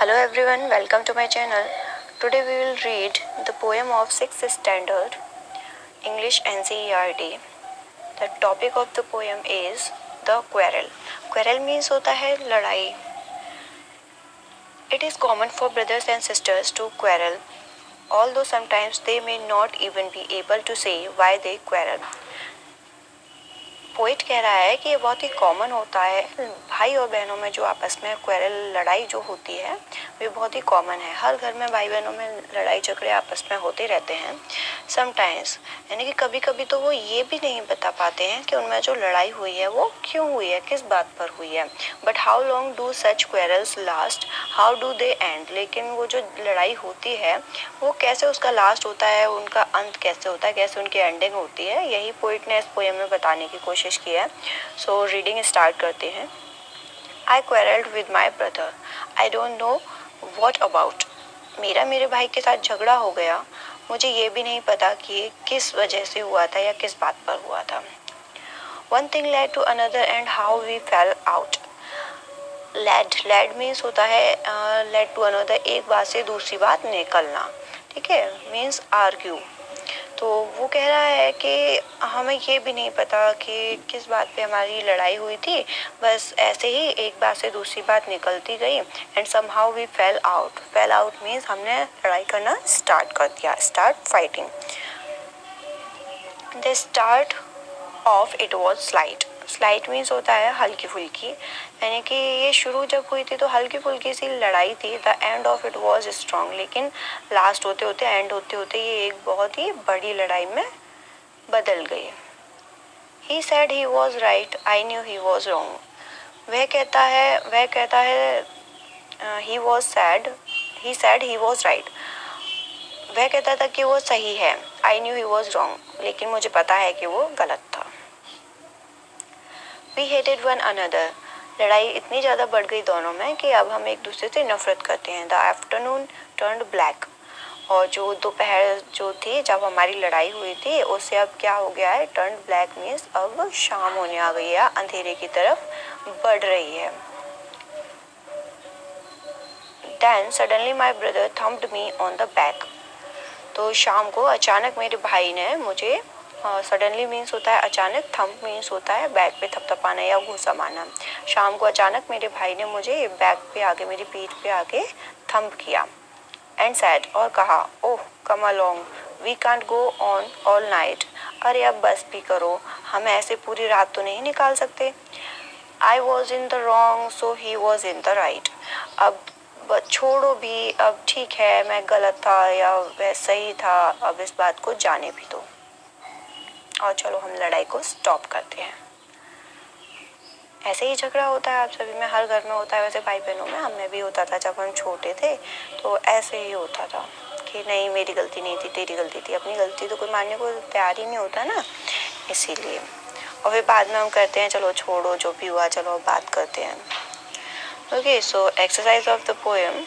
Hello everyone, welcome to my channel. Today we will read the poem of 6th standard English NCERT. The topic of the poem is the quarrel. Quarrel means होता है लड़ाई. It is common for brothers and sisters to quarrel, although sometimes they may not even be able to say why they quarrel. Poet कह रहा है कि ये बहुत ही common होता है भाई और बहनों में जो आपस में क्वेरल लड़ाई जो होती है वे बहुत ही कॉमन है. हर घर में भाई बहनों में लड़ाई झगड़े आपस में होते रहते हैं. समटाइम्स यानी कि कभी कभी तो वो ये भी नहीं बता पाते हैं कि उनमें जो लड़ाई हुई है वो क्यों हुई है, किस बात पर हुई है. But how long do such quarrels last, how do they and. लेकिन वो जो लड़ाई होती है वो कैसे उसका लास्ट होता है, उनका अंत कैसे होता है, कैसे उनकी एंडिंग होती है, यही पोइट ने इस पोएम में बताने की कोशिश की है. सो रीडिंग स्टार्ट करते हैं. I quarrelled with my brother, I don't know what about. मेरा मेरे भाई के साथ झगड़ा हो गया, मुझे ये भी नहीं पता कि किस वजह से हुआ था या किस बात पर हुआ था. One thing led to another and how we fell out. Led means होता है लेड टू अनदर, एक बात से दूसरी बात निकलना. ठीक है, मीन्स आर्ग्यू. तो वो कह रहा है कि हमें ये भी नहीं पता कि किस बात पे हमारी लड़ाई हुई थी, बस ऐसे ही एक बात से दूसरी बात निकलती गई. And somehow we fell out. Fell out means हमने लड़ाई करना स्टार्ट कर दिया, start fighting. The start of it was slight. Slight means होता है हल्की फुल्की, यानी कि ये शुरू जब हुई थी तो हल्की फुल्की सी लड़ाई थी. The end of it was strong. लेकिन लास्ट होते होते, एंड होते होते ये एक बहुत ही बड़ी लड़ाई में बदल गई. He said he was right, I knew he was wrong. वह कहता है he was sad, he said he was right. वह कहता था कि वो सही है. I knew he was wrong, लेकिन मुझे पता है कि वो गलत था. We hated one another. लड़ाई इतनी ज़्यादा बढ़ गई दोनों में कि अब हम एक दूसरे से नफरत करते हैं. The afternoon turned black. और जो दोपहर जो थी जब हमारी लड़ाई हुई थी उससे अब क्या हो गया है, टर्न्ड ब्लैक मीन्स अब शाम होने आ गई है, अंधेरे की तरफ बढ़ रही है. Then suddenly my brother thumped me on the back. तो शाम को अचानक मेरे भाई ने मुझे, सडनली मीन्स होता है अचानक, थम्प मीन्स होता है बैक पे थपथपाना या घूसा मारना. शाम को अचानक मेरे भाई ने मुझे बैक पे आके, मेरी पीठ पे आके थम्प किया. एंड सैड, और कहा, oh come along, we can't go on all night. अरे अब बस भी करो, हम ऐसे पूरी रात तो नहीं निकाल सकते. I was in the wrong so he was in the right. अब छोड़ो भी, अब ठीक है मैं गलत था या वह सही था, अब इस बात को जाने भी दो और चलो हम लड़ाई को स्टॉप करते हैं. ऐसे ही झगड़ा होता है आप सभी में, हर घर में होता है. वैसे भाई बहनों में हमें भी होता था जब हम छोटे थे, तो ऐसे ही होता था कि नहीं मेरी गलती नहीं थी, तेरी गलती थी. अपनी गलती तो कोई मानने को तैयार ही नहीं होता ना, इसीलिए. और फिर बाद में हम करते हैं चलो छोड़ो जो भी हुआ, चलो बात करते हैं. Okay, so exercise of the poem.